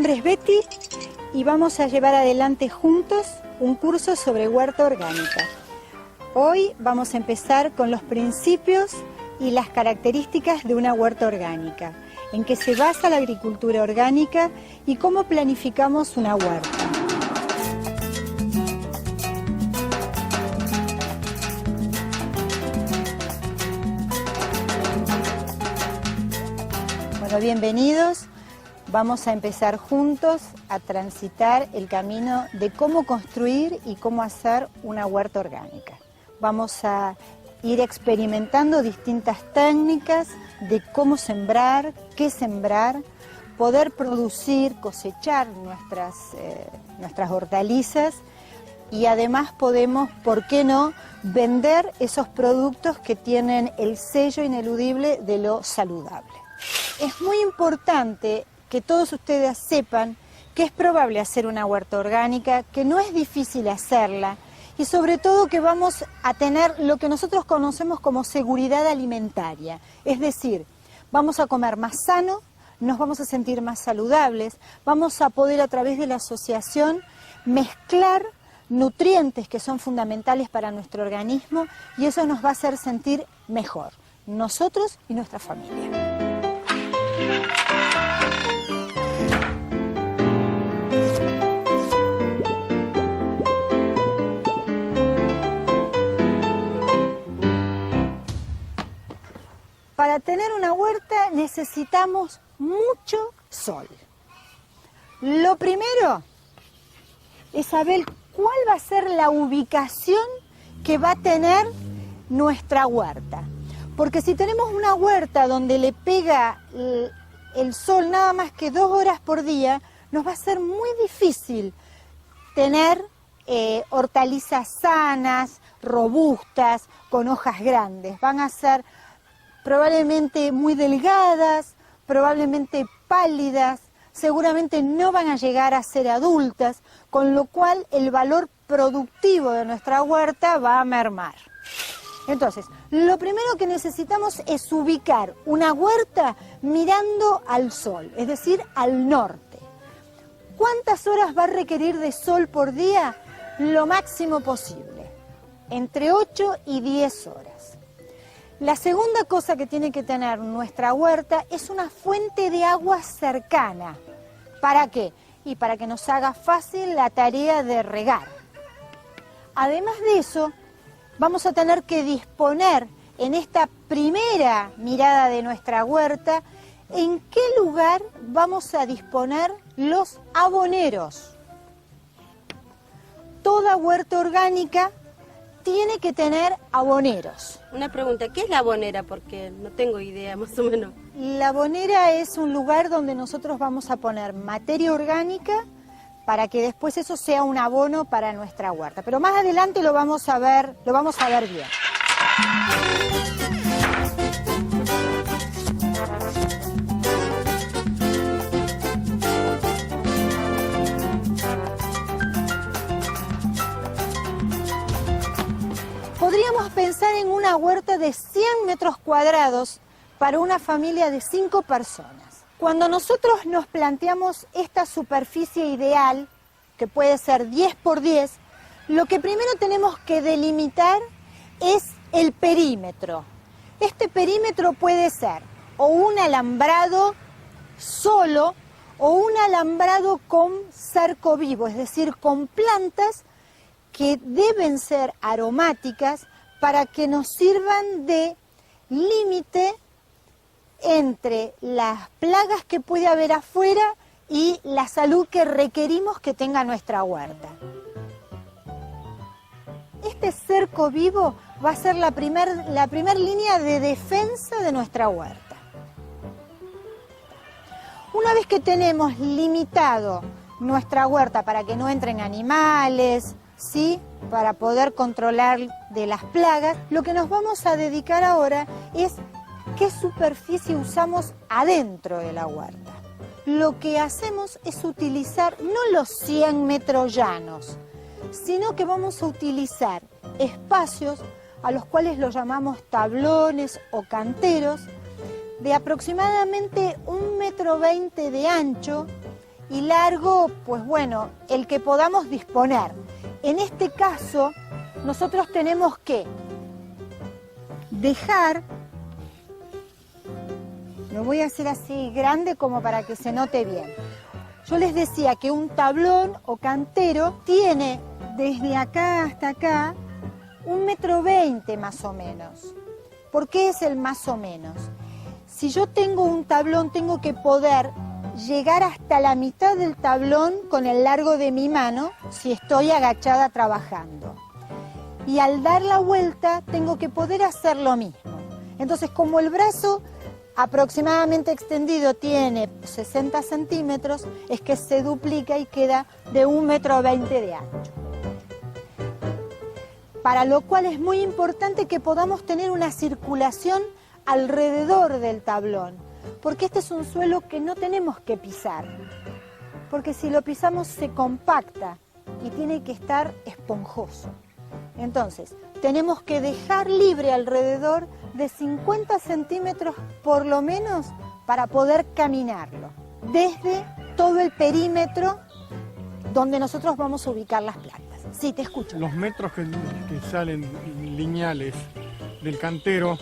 nombre es Betty y vamos a llevar adelante juntos un curso sobre huerta orgánica. Hoy vamos a empezar con los principios y las características de una huerta orgánica, en qué se basa la agricultura orgánica y cómo planificamos una huerta. Bueno, bienvenidos. Vamos a empezar juntos a transitar el camino de cómo construir y cómo hacer una huerta orgánica. Vamos a ir experimentando distintas técnicas de cómo sembrar, qué sembrar, poder producir, cosechar nuestras hortalizas y además podemos, ¿por qué no?, vender esos productos que tienen el sello ineludible de lo saludable. Es muy importante que todos ustedes sepan que es probable hacer una huerta orgánica, que no es difícil hacerla y sobre todo que vamos a tener lo que nosotros conocemos como seguridad alimentaria. Es decir, vamos a comer más sano, nos vamos a sentir más saludables, vamos a poder a través de la asociación mezclar nutrientes que son fundamentales para nuestro organismo y eso nos va a hacer sentir mejor, nosotros y nuestra familia. Para tener una huerta necesitamos mucho sol. Lo primero es saber cuál va a ser la ubicación que va a tener nuestra huerta. Porque si tenemos una huerta donde le pega el sol nada más que 2 horas por día, nos va a ser muy difícil tener hortalizas sanas, robustas, con hojas grandes. Van a ser probablemente muy delgadas, probablemente pálidas, seguramente no van a llegar a ser adultas, con lo cual el valor productivo de nuestra huerta va a mermar. Entonces, lo primero que necesitamos es ubicar una huerta mirando al sol, es decir, al norte. ¿Cuántas horas va a requerir de sol por día? Lo máximo posible, entre 8 y 10 horas. La segunda cosa que tiene que tener nuestra huerta es una fuente de agua cercana. ¿Para qué? Y para que nos haga fácil la tarea de regar. Además de eso, vamos a tener que disponer en esta primera mirada de nuestra huerta en qué lugar vamos a disponer los aboneros. Toda huerta orgánica tiene que tener aboneros. Una pregunta, ¿qué es la abonera? Porque no tengo idea más o menos. La abonera es un lugar donde nosotros vamos a poner materia orgánica para que después eso sea un abono para nuestra huerta. Pero más adelante lo vamos a ver bien. Podríamos pensar en una huerta de 100 metros cuadrados para una familia de 5 personas. Cuando nosotros nos planteamos esta superficie ideal, que puede ser 10 por 10, lo que primero tenemos que delimitar es el perímetro. Este perímetro puede ser o un alambrado solo o un alambrado con cerco vivo, es decir, con plantas que deben ser aromáticas para que nos sirvan de límite entre las plagas que puede haber afuera y la salud que requerimos que tenga nuestra huerta. Este cerco vivo va a ser la primer línea de defensa de nuestra huerta. Una vez que tenemos limitado nuestra huerta para que no entren animales, ¿sí?, para poder controlar de las plagas, lo que nos vamos a dedicar ahora es qué superficie usamos adentro de la huerta. Lo que hacemos es utilizar no los 100 metros llanos, sino que vamos a utilizar espacios a los cuales los llamamos tablones o canteros, de aproximadamente 1,20 m de ancho y largo, pues bueno, el que podamos disponer. En este caso, nosotros tenemos que dejar, lo voy a hacer así grande como para que se note bien. Yo les decía que un tablón o cantero tiene desde acá hasta acá 1,20 m más o menos. ¿Por qué es el más o menos? Si yo tengo un tablón, tengo que poder llegar hasta la mitad del tablón con el largo de mi mano si estoy agachada trabajando. Y al dar la vuelta tengo que poder hacer lo mismo. Entonces, como el brazo aproximadamente extendido tiene 60 centímetros, es que se duplica y queda de 1,20 m de ancho. Para lo cual es muy importante que podamos tener una circulación alrededor del tablón, porque este es un suelo que no tenemos que pisar, porque si lo pisamos se compacta y tiene que estar esponjoso. Entonces, tenemos que dejar libre alrededor de 50 centímetros por lo menos para poder caminarlo, desde todo el perímetro donde nosotros vamos a ubicar las plantas. Sí, te escucho. Los metros que salen lineales del cantero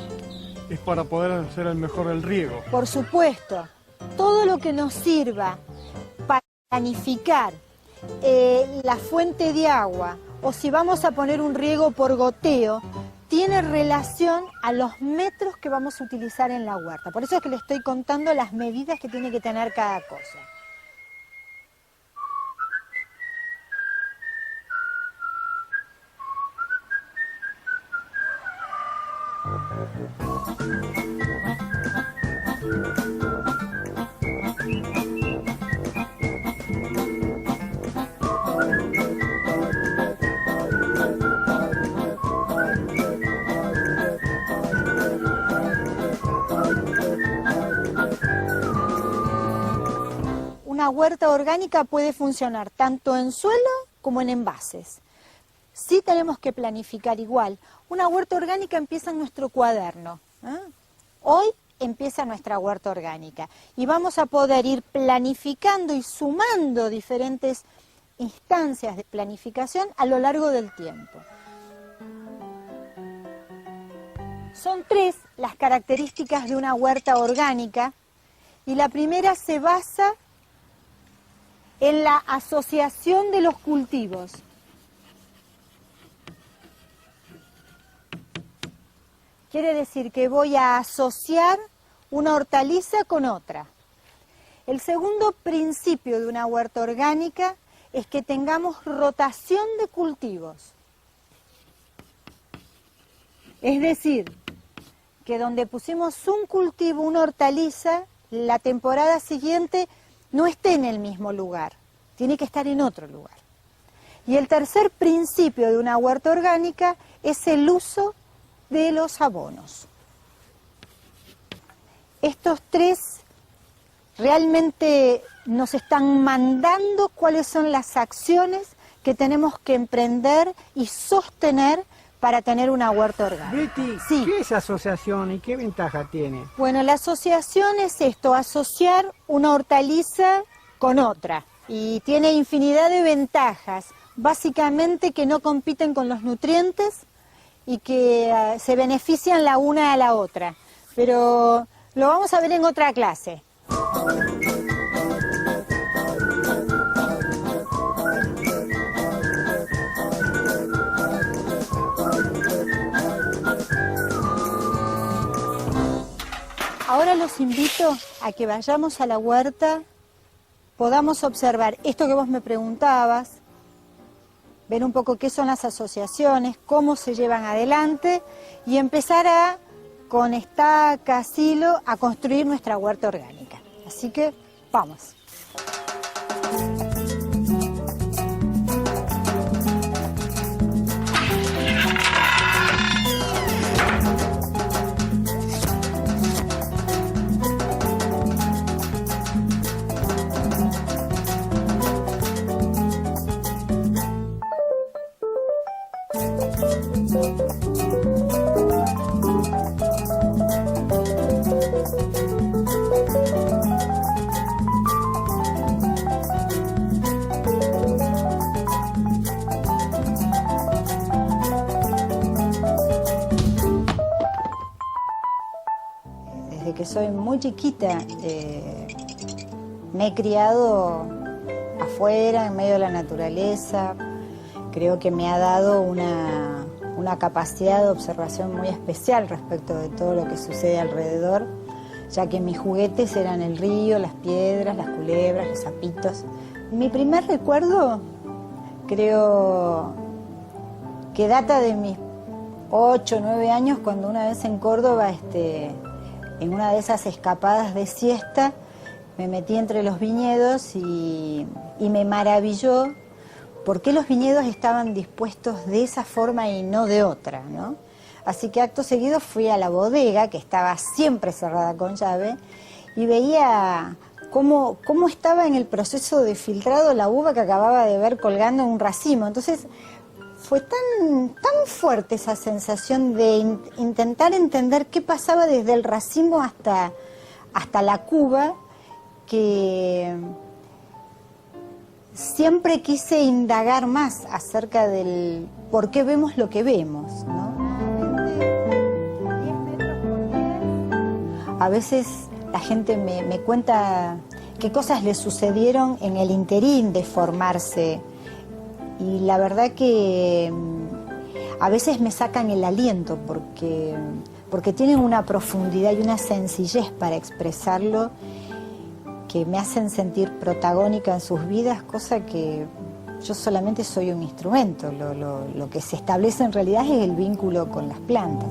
es para poder hacer el mejor el riego. Por supuesto, todo lo que nos sirva para planificar la fuente de agua o si vamos a poner un riego por goteo, tiene relación a los metros que vamos a utilizar en la huerta. Por eso es que le estoy contando las medidas que tiene que tener cada cosa. Una huerta orgánica puede funcionar tanto en suelo como en envases. Sí tenemos que planificar igual. Una huerta orgánica empieza en nuestro cuaderno. Hoy empieza nuestra huerta orgánica y vamos a poder ir planificando y sumando diferentes instancias de planificación a lo largo del tiempo. Son 3 las características de una huerta orgánica y la primera se basa en la asociación de los cultivos. Quiere decir que voy a asociar una hortaliza con otra. El segundo principio de una huerta orgánica es que tengamos rotación de cultivos. Es decir, que donde pusimos un cultivo, una hortaliza, la temporada siguiente no esté en el mismo lugar, tiene que estar en otro lugar. Y el tercer principio de una huerta orgánica es el uso de los abonos. Estos 3 realmente nos están mandando cuáles son las acciones que tenemos que emprender y sostener para tener una huerta orgánica. Betty, sí. ¿Qué es asociación y qué ventaja tiene? Bueno, la asociación es esto, asociar una hortaliza con otra. Y tiene infinidad de ventajas, básicamente que no compiten con los nutrientes y que se benefician la una a la otra. Pero lo vamos a ver en otra clase. Ahora los invito a que vayamos a la huerta, podamos observar esto que vos me preguntabas, ver un poco qué son las asociaciones, cómo se llevan adelante y empezar a, con estacas, hilo, a construir nuestra huerta orgánica. Así que vamos. que soy muy chiquita me he criado afuera, en medio de la naturaleza. Creo que me ha dado una capacidad de observación muy especial respecto de todo lo que sucede alrededor, ya que mis juguetes eran el río, las piedras, las culebras, los sapitos. Mi primer recuerdo creo que data de mis 8 o 9 años, cuando una vez en Córdoba, en una de esas escapadas de siesta, me metí entre los viñedos y me maravilló por qué los viñedos estaban dispuestos de esa forma y no de otra, ¿no? Así que acto seguido fui a la bodega, que estaba siempre cerrada con llave, y veía cómo estaba en el proceso de filtrado la uva que acababa de ver colgando en un racimo. Entonces fue tan fuerte esa sensación de intentar entender qué pasaba desde el racimo hasta la cuba, que siempre quise indagar más acerca del por qué vemos lo que vemos, ¿no? A veces la gente me cuenta qué cosas le sucedieron en el interín de formarse, y la verdad que a veces me sacan el aliento porque tienen una profundidad y una sencillez para expresarlo que me hacen sentir protagónica en sus vidas, cosa que yo solamente soy un instrumento. Lo que se establece en realidad es el vínculo con las plantas.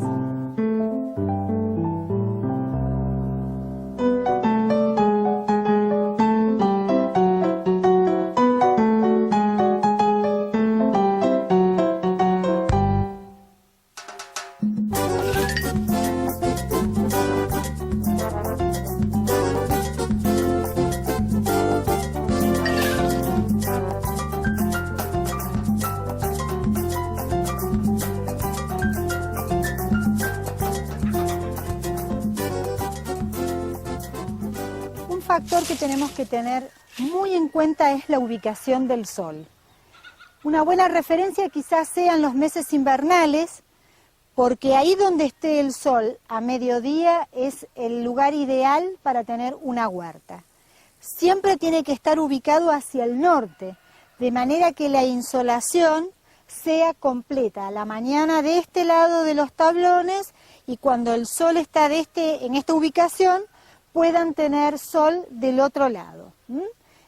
Un factor que tenemos que tener muy en cuenta es la ubicación del sol. Una buena referencia quizás sean los meses invernales, porque ahí donde esté el sol a mediodía es el lugar ideal para tener una huerta. Siempre tiene que estar ubicado hacia el norte, de manera que la insolación sea completa, a la mañana de este lado de los tablones, y cuando el sol está en esta ubicación, puedan tener sol del otro lado.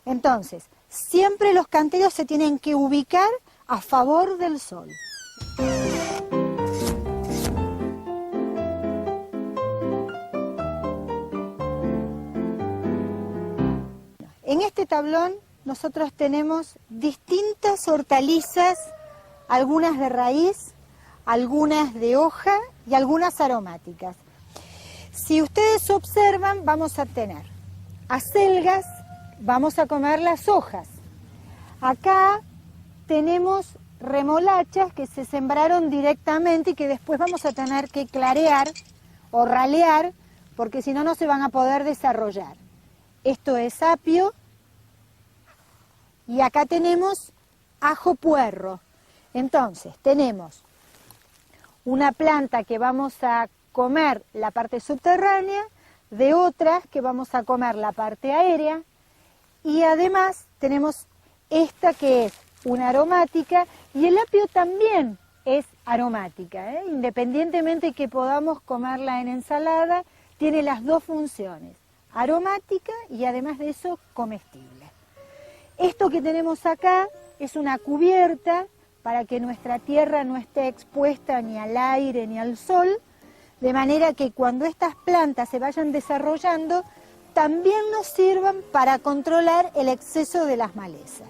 Entonces, siempre los canteros se tienen que ubicar a favor del sol. En este tablón nosotros tenemos distintas hortalizas, algunas de raíz, algunas de hoja y algunas aromáticas. Si ustedes observan, vamos a tener acelgas, vamos a comer las hojas. Acá tenemos remolachas que se sembraron directamente y que después vamos a tener que clarear o ralear, porque si no, no se van a poder desarrollar. Esto es apio, y acá tenemos ajo puerro. Entonces, tenemos una planta que vamos a comer la parte subterránea, de otras que vamos a comer la parte aérea, y además tenemos esta que es una aromática, y el apio también es aromática, independientemente que podamos comerla en ensalada, tiene las dos funciones, aromática y además de eso comestible. Esto que tenemos acá es una cubierta para que nuestra tierra no esté expuesta ni al aire ni al sol, de manera que cuando estas plantas se vayan desarrollando, también nos sirvan para controlar el exceso de las malezas.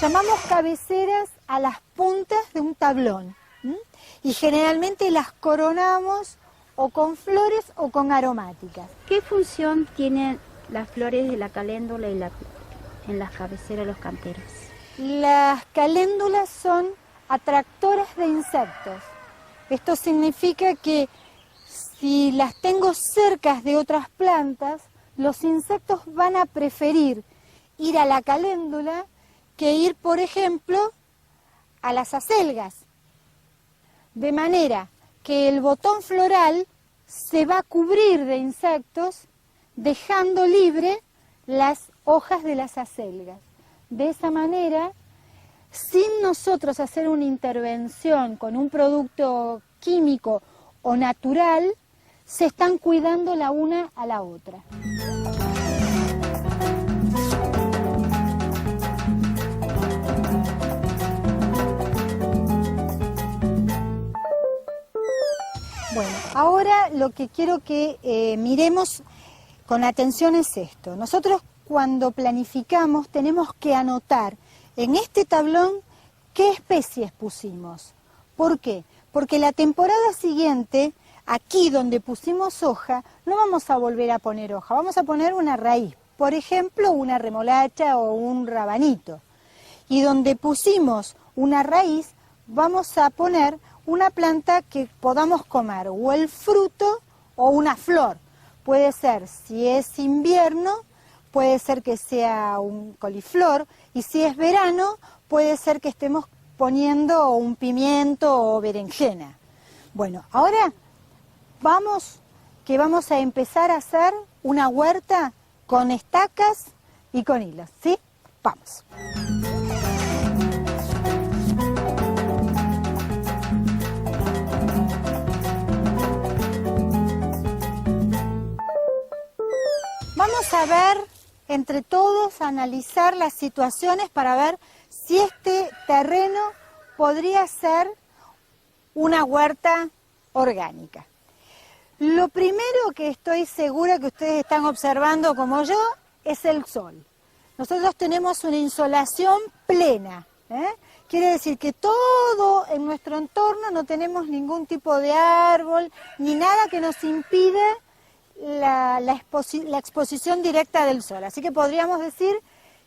Llamamos cabeceras a las puntas de un tablón, y generalmente las coronamos o con flores o con aromáticas. ¿Qué función tienen las flores de la caléndula en las cabeceras de los canteros? Las caléndulas son atractoras de insectos. Esto significa que si las tengo cerca de otras plantas, los insectos van a preferir ir a la caléndula que ir, por ejemplo, a las acelgas. De manera que el botón floral se va a cubrir de insectos, dejando libre las hojas de las acelgas. De esa manera, sin nosotros hacer una intervención con un producto químico o natural, se están cuidando la una a la otra. Bueno, ahora lo que quiero que miremos con atención es esto. Nosotros cuando planificamos tenemos que anotar en este tablón qué especies pusimos. ¿Por qué? Porque la temporada siguiente, aquí donde pusimos hoja, no vamos a volver a poner hoja, vamos a poner una raíz. Por ejemplo, una remolacha o un rabanito. Y donde pusimos una raíz, vamos a poner una planta que podamos comer, o el fruto o una flor. Puede ser, si es invierno, puede ser que sea un coliflor, y si es verano, puede ser que estemos poniendo un pimiento o berenjena. Bueno, ahora vamos a empezar a hacer una huerta con estacas y con hilos, ¿sí? Vamos. Vamos a ver, entre todos, analizar las situaciones para ver si este terreno podría ser una huerta orgánica. Lo primero que estoy segura que ustedes están observando como yo es el sol. Nosotros tenemos una insolación plena, ¿eh? Quiere decir que todo en nuestro entorno no tenemos ningún tipo de árbol ni nada que nos impida la exposición directa del sol. Así que podríamos decir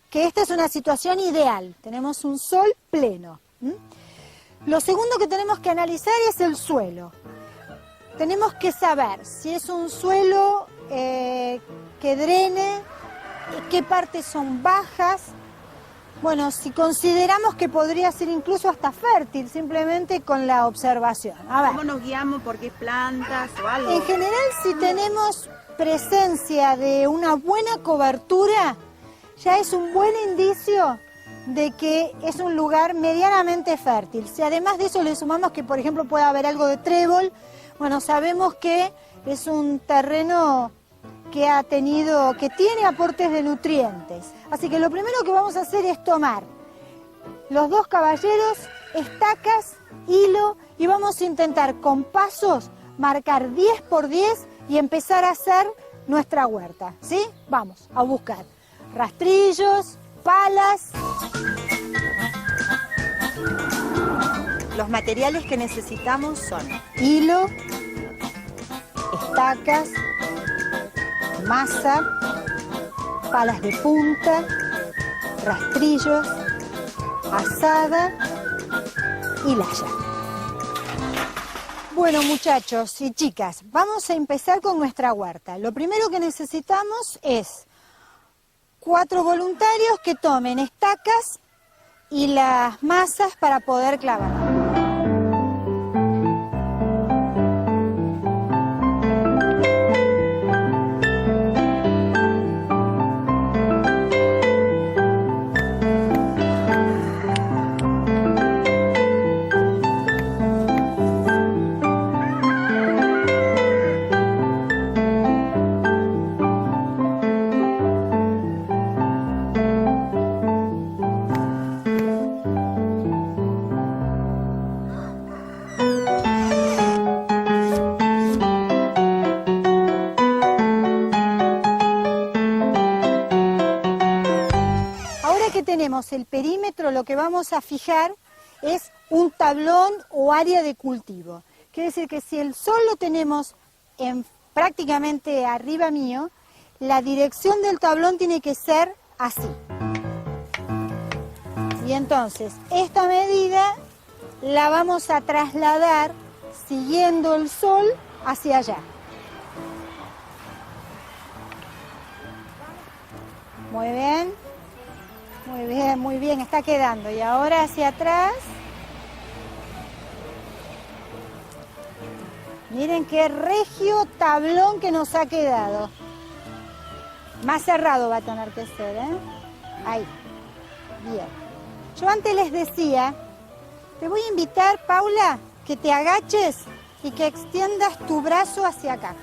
que esta es una situación ideal. Tenemos un sol pleno. Lo segundo que tenemos que analizar es el suelo. Tenemos que saber si es un suelo que drene, qué partes son bajas. Bueno, si consideramos que podría ser incluso hasta fértil, simplemente con la observación. A ver. ¿Cómo nos guiamos? ¿Por qué plantas o algo? En general, si tenemos presencia de una buena cobertura, ya es un buen indicio de que es un lugar medianamente fértil. Si además de eso le sumamos que, por ejemplo, puede haber algo de trébol, bueno, sabemos que es un terreno que tiene aportes de nutrientes. Así que lo primero que vamos a hacer es tomar los dos caballeros, estacas, hilo, y vamos a intentar con pasos marcar 10 por 10 y empezar a hacer nuestra huerta, ¿sí? Vamos a buscar rastrillos, palas. Los materiales que necesitamos son Hilo, estacas, masa, palas de punta, rastrillos, azada y laya. Bueno, muchachos y chicas, vamos a empezar con nuestra huerta. Lo primero que necesitamos es 4 voluntarios que tomen estacas y las masas para poder clavar. Tenemos el perímetro, lo que vamos a fijar es un tablón o área de cultivo. Quiere decir que si el sol lo tenemos prácticamente arriba mío, la dirección del tablón tiene que ser así. Y entonces esta medida la vamos a trasladar siguiendo el sol hacia allá. Muy bien. muy bien, está quedando. Y ahora hacia atrás. Miren qué regio tablón que nos ha quedado. Más cerrado va a tener que ser, ¿eh? Ahí. Bien. Yo antes les decía, te voy a invitar, Paula, que te agaches y que extiendas tu brazo hacia acá.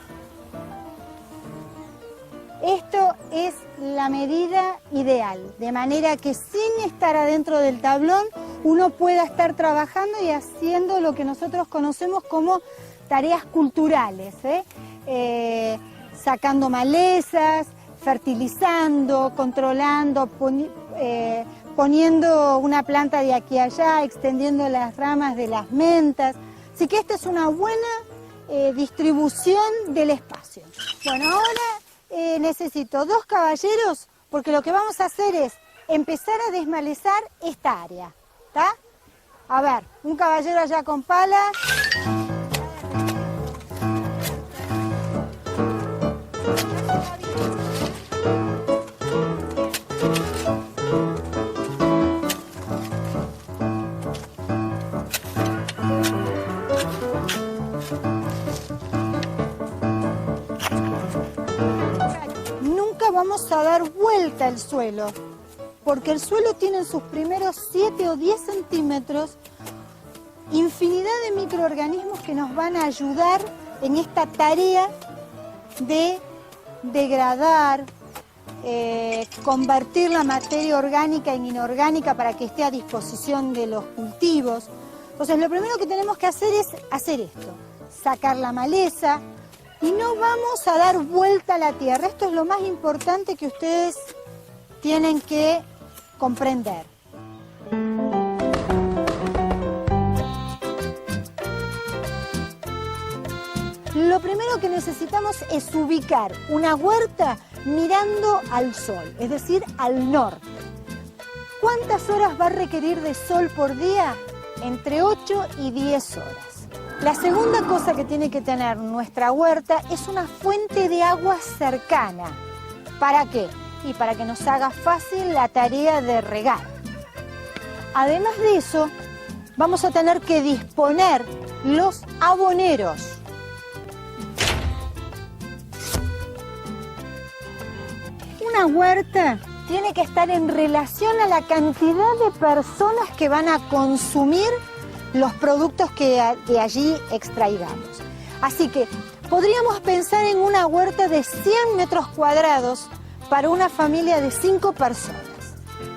Esto es la medida ideal, de manera que sin estar adentro del tablón, uno pueda estar trabajando y haciendo lo que nosotros conocemos como tareas culturales, sacando malezas, fertilizando, controlando, poniendo una planta de aquí a allá, extendiendo las ramas de las mentas. Así que esta es una buena distribución del espacio. Bueno, ahora necesito 2 caballeros, porque lo que vamos a hacer es empezar a desmalezar esta área, ¿está? A ver, un caballero allá con pala. Vamos a dar vuelta al suelo, porque el suelo tiene en sus primeros 7 o 10 centímetros infinidad de microorganismos que nos van a ayudar en esta tarea de degradar, convertir la materia orgánica en inorgánica para que esté a disposición de los cultivos. Entonces, lo primero que tenemos que hacer es hacer esto, sacar la maleza. Y no vamos a dar vuelta a la tierra. Esto es lo más importante que ustedes tienen que comprender. Lo primero que necesitamos es ubicar una huerta mirando al sol, es decir, al norte. ¿Cuántas horas va a requerir de sol por día? Entre 8 y 10 horas. La segunda cosa que tiene que tener nuestra huerta es una fuente de agua cercana. ¿Para qué? Y para que nos haga fácil la tarea de regar. Además de eso, vamos a tener que disponer los aboneros. Una huerta tiene que estar en relación a la cantidad de personas que van a consumir los productos que de allí extraigamos. Así que podríamos pensar en una huerta de 100 metros cuadrados para una familia de 5 personas.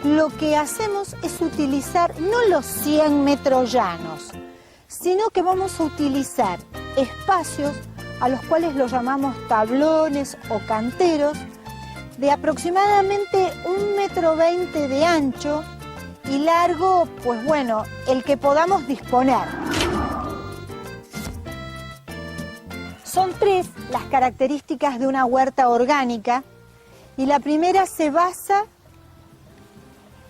Lo que hacemos es utilizar no los 100 metros llanos, sino que vamos a utilizar espacios a los cuales los llamamos tablones o canteros, de aproximadamente 1,20 m de ancho y largo, pues bueno, el que podamos disponer. Son 3 las características de una huerta orgánica y la primera se basa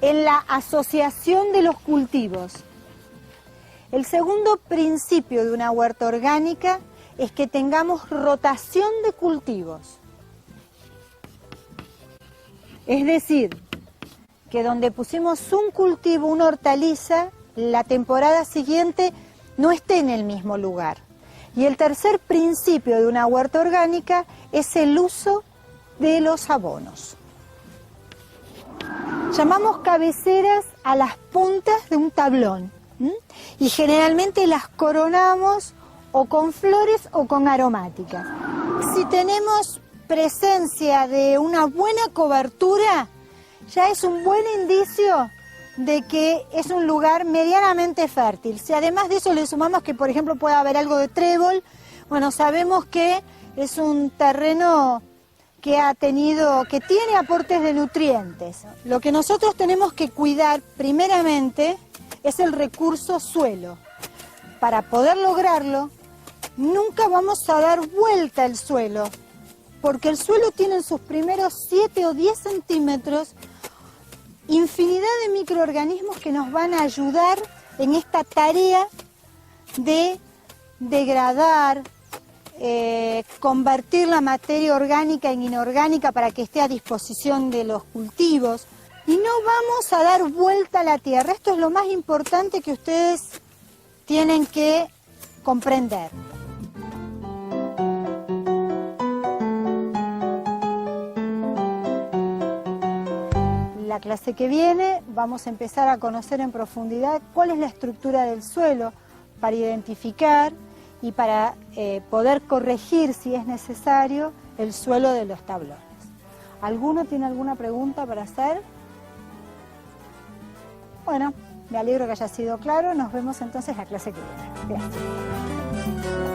en la asociación de los cultivos. El segundo principio de una huerta orgánica es que tengamos rotación de cultivos. Es decir, que donde pusimos un cultivo, una hortaliza, la temporada siguiente no esté en el mismo lugar. Y el tercer principio de una huerta orgánica es el uso de los abonos. Llamamos cabeceras a las puntas de un tablón, y generalmente las coronamos o con flores o con aromáticas. Si tenemos presencia de una buena cobertura, ya es un buen indicio de que es un lugar medianamente fértil. Si además de eso le sumamos que, por ejemplo, puede haber algo de trébol, bueno, sabemos que es un terreno que tiene aportes de nutrientes. Lo que nosotros tenemos que cuidar primeramente es el recurso suelo. Para poder lograrlo, nunca vamos a dar vuelta al suelo, porque el suelo tiene en sus primeros 7 o 10 centímetros infinidad de microorganismos que nos van a ayudar en esta tarea de degradar, convertir la materia orgánica en inorgánica para que esté a disposición de los cultivos. Y no vamos a dar vuelta a la tierra. Esto es lo más importante que ustedes tienen que comprender. La clase que viene vamos a empezar a conocer en profundidad cuál es la estructura del suelo para identificar y para poder corregir, si es necesario, el suelo de los tablones. ¿Alguno tiene alguna pregunta para hacer? Bueno, me alegro que haya sido claro. Nos vemos entonces la clase que viene. Gracias.